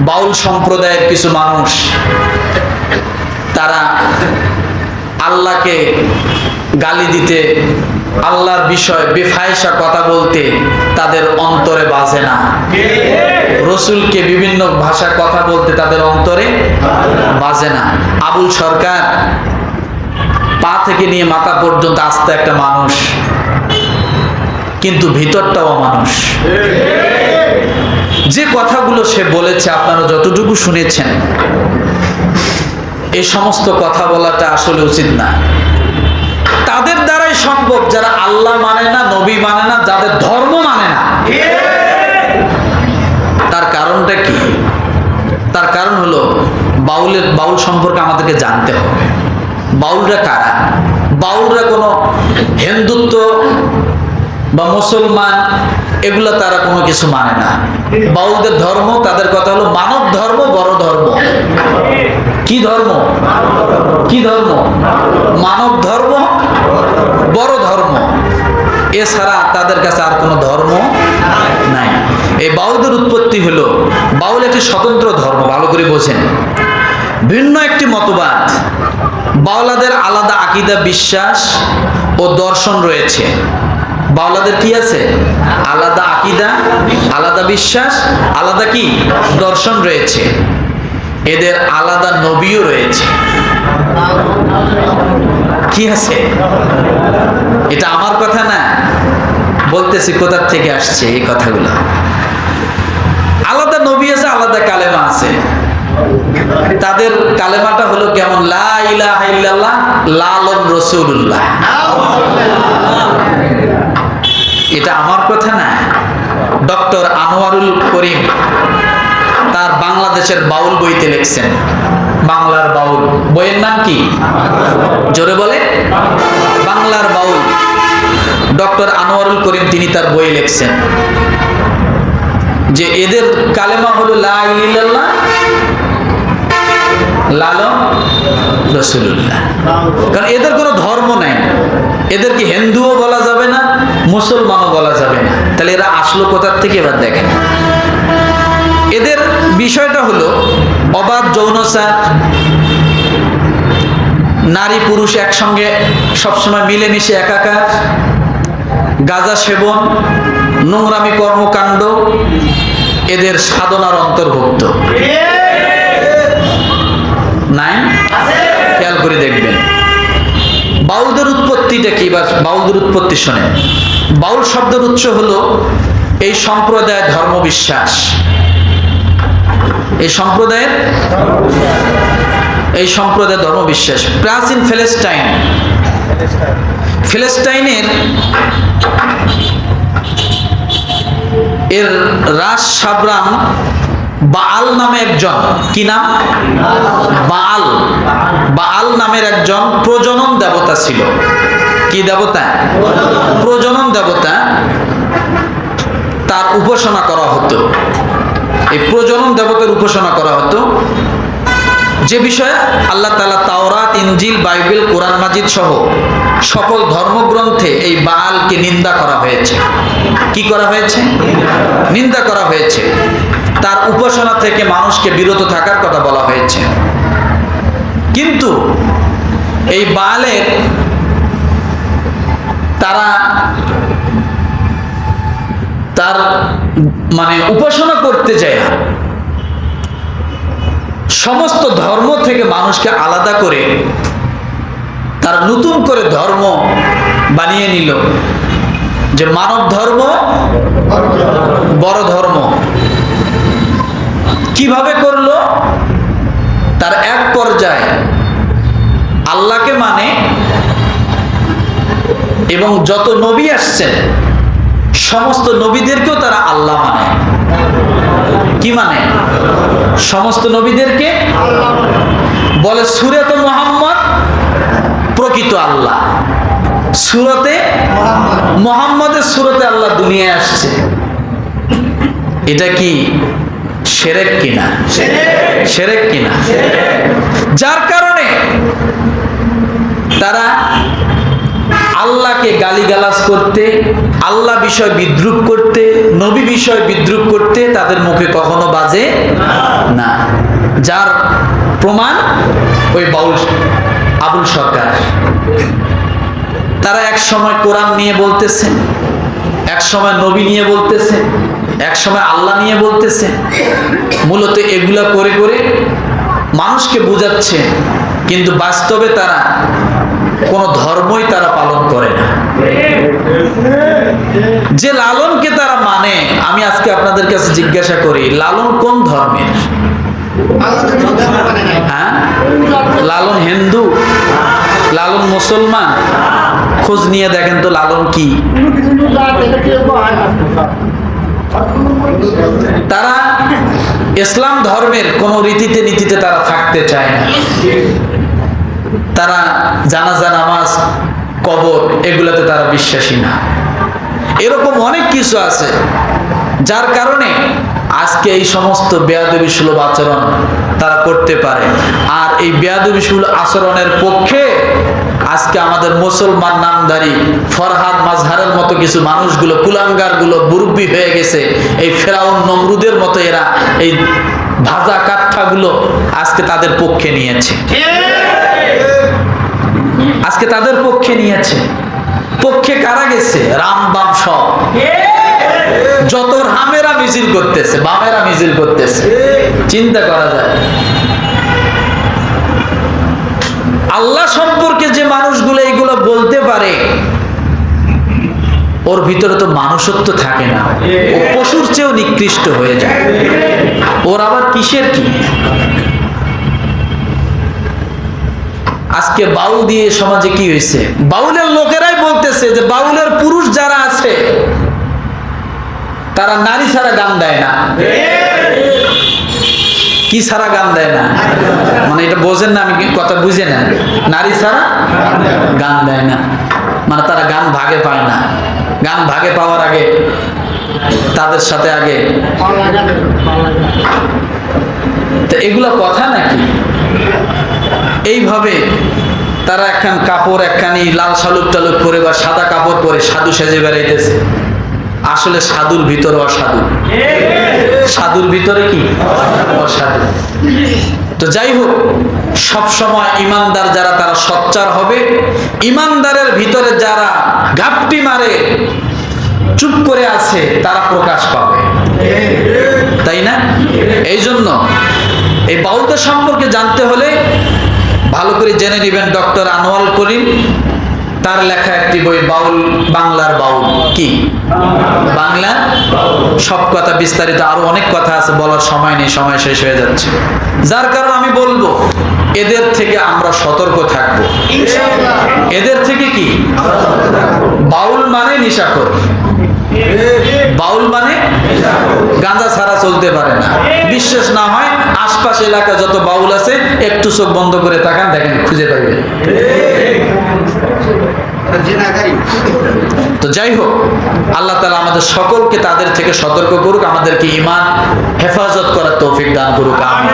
বাউল সম্প্রদায়ের কিছু মানুষ তারা আল্লাহকে গালি দিতে, আল্লাহর বিষয় বেফায়েশা কথা বলতে তাদের অন্তরে বাজে না। রসুলকে বিভিন্ন ভাষা কথা বলতে তাদের অন্তরে বাজে না। আবুল সরকার পা থেকে নিয়ে মাথা পর্যন্ত আস্তে একটা মানুষ, কিন্তু ভিতরটাও মানুষ। যে কথাগুলো সে বলেছে আপনারা যতটুকু শুনেছেন, এই সমস্ত কথা বলাটা আসলে উচিত না। তাদের দ্বারাই সম্ভব যারা আল্লাহ মানে না, নবী মানে না, যাদের ধর্ম মানে না। তার কারণটা কি? তার কারণ হলো বাউল সম্পর্কে আমাদেরকে জানতে হবে। বাউলরা কারা? বাউলরা কোনো হিন্দুত্ব বা মুসলমান এগুলো তারা কোনো কিছু মানে না। বাউলদের ধর্ম, তাদের কথা হলো মানব ধর্ম, বড় ধর্ম। কি ধর্ম? কি ধর্ম? মানব ধর্ম, বড় ধর্ম। এছাড়া তাদের কাছে আর কোনো ধর্ম নাই। এই বাউলদের উৎপত্তি হলো, বাউল একটি স্বতন্ত্র ধর্ম, ভালো করে বোঝেন। ভিন্ন একটি মতবাদ। বাউলাদের আলাদা আকীদা, বিশ্বাস ও দর্শন রয়েছে। বাউলাদের কি আছে? আলাদা আকীদা, আলাদা বিশ্বাস, আলাদা কি দর্শন রয়েছে। এদের আলাদা নবীও রয়েছে। কি আছে? এটা আমার কথা না, বলতেছি কোথা থেকে আসছে এই কথাগুলো। আলাদা নবী আছে, আলাদা কালেমা আছে। তাদের কালেমাটা হলো কেমন? লা ইলাহা ইল্লাল্লাহ লালন রাসূলুল্লাহ। এটা আমার কথা না, ডক্টর আনোয়ারুল করিম তার বাংলাদেশের বাউল বইতে লিখছেন। বাংলার বাউল বইয়ের নাম কি? জোরে বলে। বাংলার বাউল ডক্টর আনোয়ারুল করিম তিনি তার বই লিখছেন যে এদের কালেমা হলো লা ইলাহা ইল্লাল্লাহ লালন রাসূলুল্লাহ। কারণ এদের কোনো ধর্ম নাই, এদেরকে হিন্দুও বলা যাবে না, মুসলমানও বলা যাবে না। তাহলে এরা আসলো কোথা থেকে? এবার দেখেন, এদের বিষয়টা হলো অবাধ যৌনচার, নারী পুরুষ একসঙ্গে সবসময় মিলেমিশে একাকার, গাঁজা সেবন, নোংরামি কর্মকাণ্ড এদের সাধনার অন্তর্ভুক্ত। নাই? খেয়াল করে দেখবেন। বাউলদের উৎপত্তিটা কি? বা বাউলদের উৎপত্তি শোনেন। বাউল শব্দের উৎস হলো এই সম্প্রদায়ের ধর্মবিশ্বাস। এই সম্প্রদায়ের ধর্মবিশ্বাস প্রাচীন ফিলিস্টাইনের এর রাস সাবরাম বাআল নামে একজন, কি নাম? বাআল নামের একজন প্রজনন দেবতা ছিল। কি দেবতা? প্রজনন দেবতা। তার উপাসনা করা হতো। এই প্রজনন দেবতার উপাসনা করা হতো, যে বিষয়ে আল্লাহ তাআলা তাওরাত, ইনজিল, বাইবেল, কোরআন মাজিদ সহ সকল ধর্মগ্রন্থে এই বাআলকে নিন্দা করা হয়েছে। কি করা হয়েছে? নিন্দা করা হয়েছে। তার উপাসনা থেকে মানুষকে বিরত থাকার কথা বলা হয়েছে। কিন্তু এই বাআলের তার মানে উপাসনা করতে যায় সমস্ত ধর্ম থেকে মানুষকে আলাদা করে তার নতুন করে ধর্ম বানিয়ে নিল, যে মানব ধর্ম, বড় ধর্ম। কিভাবে করলো? তার এক পর্যায়ে আল্লাহকে মানে এবং যত নবী আসছেন সমস্ত নবীদেরকেও তারা আল্লাহ মানে। কি মানে? সমস্ত নবীদেরকে বলে সূরাতে মুহাম্মদ প্রকৃত আল্লাহ, সূরাতে মুহাম্মদের সূরাতে আল্লাহ দুনিয়ায় আসছে। এটা কি শিরক কিনা? শিরক কিনা? যার কারণে তারা আল্লাহকে গালিগালাজ করতে, আল্লাহ বিষয় বিদ্রুপ করতে, নবী বিষয় বিদ্রুপ করতে তাদের মুখে কখনো বাজে না, যার প্রমাণ ওই বাউল আবুল সরকার। তারা এক সময় কোরআন নিয়ে বলতেছে, এক সময় নবী নিয়ে বলতেছে, এক সময় আল্লাহ নিয়ে বলতেছে। মূলত এগুলা করে করে মানুষকে বুঝাচ্ছে, কিন্তু বাস্তবে তারা কোনো ধর্মই তারা পালন করে না। যে লালনকে তারা মানে, আমি আজকে আপনাদের কাছে জিজ্ঞাসা করি, লালন কোন ধর্মের? হ্যাঁ, লালন হিন্দু, লালন মুসলমান? খোঁজ নিয়ে দেখেন তো লালন কি। তারা ইসলাম ধর্মের কোন রীতিতে নীতিতে তারা থাকতে চায় না। তারা জানাজা নামাজ, কবর, এগুলাতে তারা বিশ্বাসী না। এরকম অনেক কিছু আছে যার কারণে আজকে এই সমস্ত বেয়াদবি সুলভ আচরণ তারা করতে পারে। আর এই বেয়াদবি সুলভ আচরণের পক্ষে আজকে আমাদের মুসলমান নামধারী ফরহাদ মাজহারের মতো কিছু মানুষগুলো, কুলাঙ্গারগুলো মুরব্বি হয়ে গেছে। এই ফেরাউন নমরুদের মতো এরা এই ভাজা কাঠঠাগুলো আজকে তাদের পক্ষে নিয়েছে, আজকে তাদের পক্ষে নিয়েছে। পক্ষে কারা গেছে? রাম বাম সব। যত রামেরা মিছিল করতেছে, বামেরা মিছিল করতেছে, চিন্তা করা যায়। আল্লাহ সম্পর্কে যে মানুষগুলো এইগুলো বলতে পারে, ওর ভিতরে তো মানুষত্ব থাকে না, ও পশুর চেয়েও নিকৃষ্ট হয়ে যায়। ওর আবার কিসের কি? আজকে বাউল দিয়ে সমাজে কি হয়েছে? বাউলের লোকেরাই বলতেছে যে বাউলের পুরুষ যারা আছে তারা নারী ছাড়া গান দেয় না। কি ছাড়া গান দেয় না? মানে এটা বোঝেন না, আমি কথা বুঝে না। নারী ছাড়া গান দেয় না মানে তারা গান ভাগে পায় না। গান ভাগে পাওয়ার আগে তাদের সাথে আগে তো এগুলা কথা নাকি? এইভাবে তারা একখান কাপড়, একখানি লাল শালুক টালুক পরে বা সাদা কাপড় পরে সাধু সেজে বেড়াইতেছে। আসলে সাধুর ভিতরে অসাধু, সাধুর ভিতরে কি অসাধু। তো যাই হোক, সব সময় ইমানদার যারা তারা সোচ্চার হবে। ইমানদারের ভিতরে যারা ঘাপটি মারে, চুপ করে আছে, তারা প্রকাশ পাবে, তাই না? এই জন্য এই বাউলদের সম্পর্কে জানতে হলে ভালো করে জেনে নেবেন ডক্টর আনোয়ার করিম, তার লেখা একটি বই, বাউল, বাংলার বাউল। কি বাংলা? সব কথা বিস্তারিত, আরো অনেক কথা আছে, বলার সময় নেই, সময় শেষ হয়ে যাচ্ছে। যার কারণে আমি বলবো এদের থেকে আমরা সতর্ক থাকবো। এদের থেকে কি? বাউল মানে নিশাখোর, বাউল মানে গাঁজা ছাড়া চলতে পারে না। বিশ্বাস না হয় আশপাশ এলাকা যত বাউল আছে একটু চোখ বন্ধ করে তাকান, দেখেন, খুঁজে পাইবে। তো যাই হোক, আল্লাহ তাআলা আমাদের সকলকে তাদের থেকে সতর্ক করুক, আমাদেরকে ঈমান হেফাজত করার তৌফিক দান করুক। আমিন।